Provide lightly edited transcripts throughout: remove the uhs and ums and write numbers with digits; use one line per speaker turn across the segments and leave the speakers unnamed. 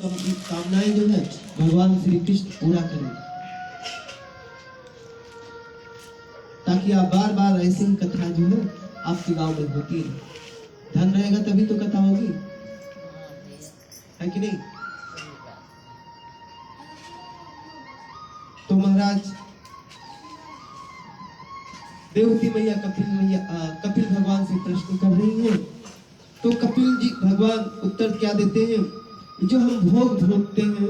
कामनाएं जो है भगवान श्री कृष्ण पूरा करें, ताकि आप बार बार ऐसी ही कथा जो है आपके गांव में होती है। धन रहेगा तभी तो कथा होगी, है कि नहीं? तो महाराज देवती मैया कपिल भगवान से प्रश्न कर रही है, तो कपिल जी भगवान उत्तर क्या देते हैं? जो हम भोग भोगते हैं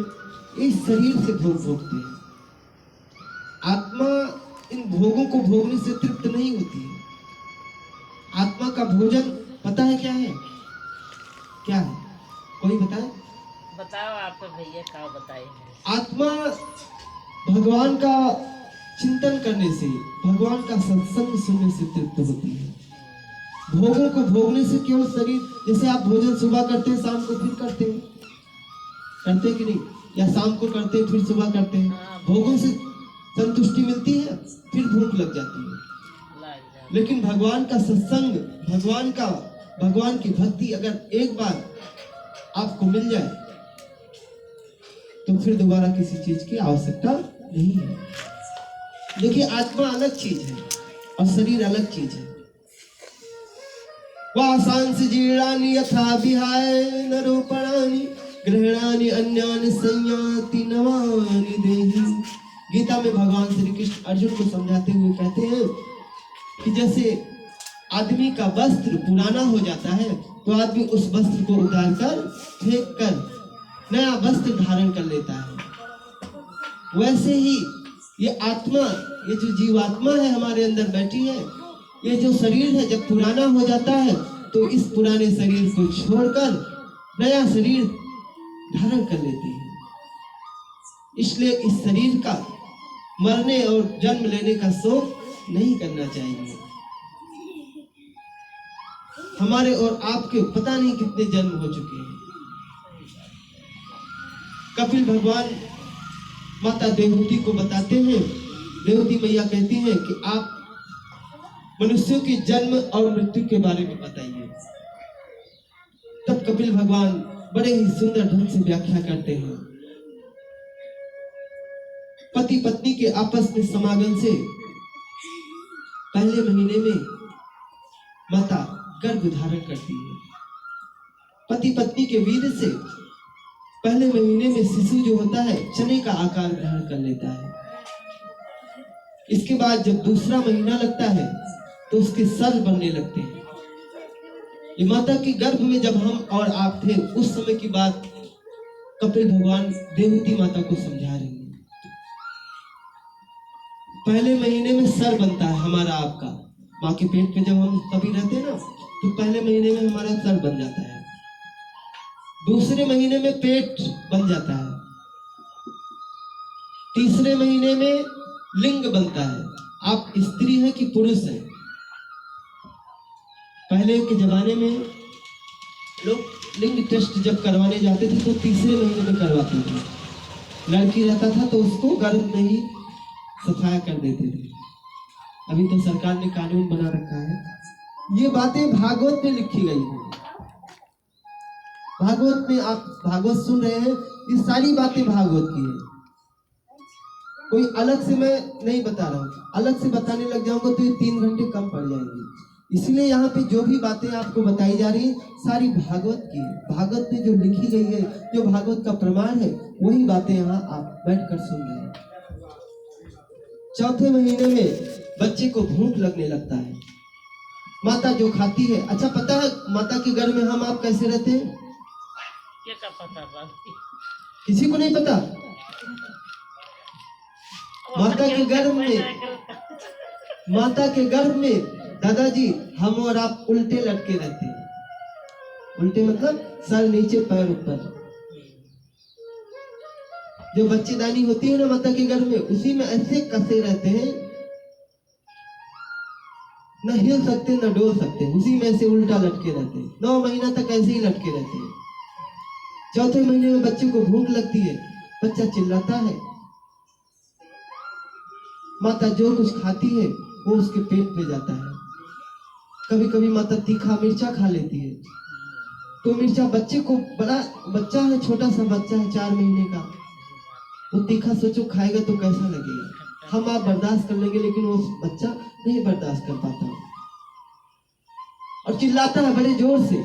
इस शरीर से भोग भोगते हैं, आत्मा इन भोगों को भोगने से तृप्त नहीं होती है। आत्मा का भोजन पता है क्या है? क्या है, कोई बताए?
बताओ आप तो भैया, क्या बताए?
आत्मा भगवान का चिंतन करने से, भगवान का सत्संग सुनने से तृप्त होती है। भोगों को भोगने से केवल शरीर, जैसे आप भोजन सुबह करते हैं शाम को फिर करते हैं कि नहीं, या शाम को करते हैं फिर सुबह करते हैं, भोगों से संतुष्टि मिलती है, फिर भूख लग जाती है। लेकिन भगवान का सत्संग, भगवान की भक्ति अगर एक बार आपको मिल जाए तो फिर दोबारा किसी चीज की आवश्यकता नहीं है। देखिए, आत्मा अलग चीज है और शरीर अलग चीज है। वासांस जीर्णानि यथा विहाय नरोपणानि ग्रहणानि अन्यानि संयाति नवानि देहि। गीता में भगवान श्री कृष्ण अर्जुन को समझाते हुए कहते हैं कि जैसे आदमी का वस्त्र पुराना हो जाता है तो आदमी उस वस्त्र को उतार कर फेंक कर नया वस्त्र धारण कर लेता है, वैसे ही ये आत्मा, ये जो जीवात्मा है हमारे अंदर बैठी है, ये जो शरीर है जब पुराना हो जाता है तो इस पुराने शरीर को छोड़कर नया शरीर धारण कर लेती है। इसलिए इस शरीर का मरने और जन्म लेने का शोक नहीं करना चाहिए। हमारे और आपके पता नहीं कितने जन्म हो चुके हैं। कपिल भगवान माता देवहूति को बताते हैं, देवहूति मैया कहती हैं कि आप मनुष्यों के जन्म और मृत्यु के बारे में बताइए। तब कपिल भगवान बड़े ही सुंदर ढंग से व्याख्या करते हैं। पति पत्नी के आपस में समागम से पहले महीने में माता गर्भ धारण करती है। पति पत्नी के वीर्य से पहले महीने में शिशु जो होता है चने का आकार ग्रहण कर लेता है। इसके बाद जब दूसरा महीना लगता है तो उसके सर बनने लगते हैं। ये माता के गर्भ में जब हम और आप थे उस समय की बात कपिल भगवान देवहूति माता को समझा रहे हैं। पहले महीने में सर बनता है हमारा आपका, माँ के पेट पे जब हम कभी रहते हैं ना तो पहले महीने में हमारा सर बन जाता है, दूसरे महीने में पेट बन जाता है, तीसरे महीने में लिंग बनता है। आप स्त्री हैं कि पुरुष हैं? पहले के जमाने में लोग लिंग टेस्ट जब करवाने जाते थे तो तीसरे महीने में करवाते थे। लड़की रहता था तो उसको गर्भ में ही सफाया कर देते थे। अभी तो सरकार ने कानून बना रखा है। ये बातें भागवत में लिखी गई हैं। भागवत में आप भागवत सुन रहे हैं, ये सारी बातें भागवत की है। कोई अलग से मैं नहीं बता रहा हूँ, अलग से बताने लग जाऊंगा तो ये 3 घंटे कम पड़ जाएंगे। इसलिए यहाँ पे जो भी बातें आपको बताई जा रही सारी भागवत की है। भागवत में जो लिखी गई है, जो भागवत का प्रमाण है, वही बातें यहाँ आप बैठकर सुन रहे हैं। चौथे महीने में बच्चे को भूख लगने लगता है। माता जो खाती है, अच्छा पता है माता के घर में हम आप कैसे रहते हैं?
क्या पता?
किसी को नहीं पता। माता के गर्भ में दादाजी हम और आप उल्टे लटके रहते हैं। उल्टे मतलब सर नीचे पैर ऊपर। जो बच्चेदानी होती है ना माता के गर्भ में, उसी में ऐसे कसे रहते हैं, न हिल सकते न डोल सकते, उसी में ऐसे उल्टा लटके रहते हैं। 9 महीना तक ऐसे ही लटके रहते हैं। चौथे महीने में बच्चे को भूख लगती है, बच्चा चिल्लाता है। माता जो कुछ खाती है वो उसके पेट में जाता है। कभी कभी माता तीखा मिर्चा खा लेती है तो मिर्चा बच्चे को, बड़ा बच्चा है, छोटा सा बच्चा है 4 महीने का, वो तीखा सोचो खाएगा तो कैसा लगेगा। हम आप बर्दाश्त कर लेंगे लेकिन वो बच्चा नहीं बर्दाश्त कर पाता और चिल्लाता है बड़े जोर से।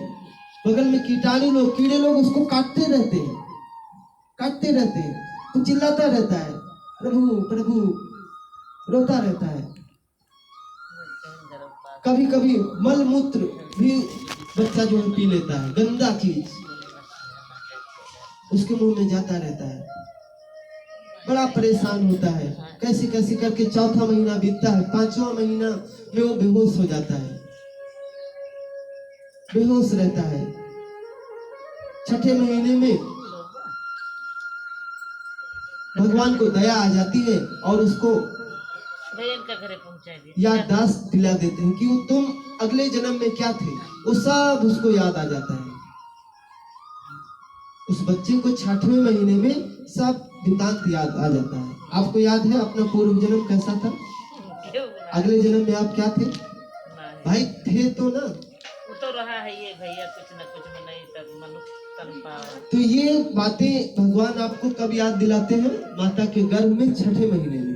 बगल में कीटाणु लोग, कीड़े लोग उसको काटते रहते हैं तो चिल्लाता रहता है प्रभु प्रभु, रोता रहता है। कभी कभी मल मूत्र भी बच्चा जो है पी लेता है, गंदा चीज उसके मुंह में जाता रहता है, बड़ा परेशान होता है। कैसे कैसे करके 4था महीना बीतता है, 5वां महीना में वो बेहोश हो जाता है, बेहोश रहता है। 6ठे महीने में भगवान को दया आ जाती है और उसको
भैया इनका घरे पहुंचा दिए।
याददाश्त दिला देते हैं कि वो तुम अगले जन्म में क्या थे, वो सब उसको याद आ जाता है। उस बच्चे को 6ठवें महीने में सब वृत्तांत याद आ जाता है। आपको याद है अपना पूर्व जन्म कैसा था? अगले जन्म में आप क्या थे? भाई थे तो ना।
वो तो रहा है ये भैया, कुछ न कुछ में नहीं तब मनुष्य तन पावा।
तो ये बातें भगवान आपको कब याद दिलाते हैं? माता के गर्भ में 6ठे महीने में।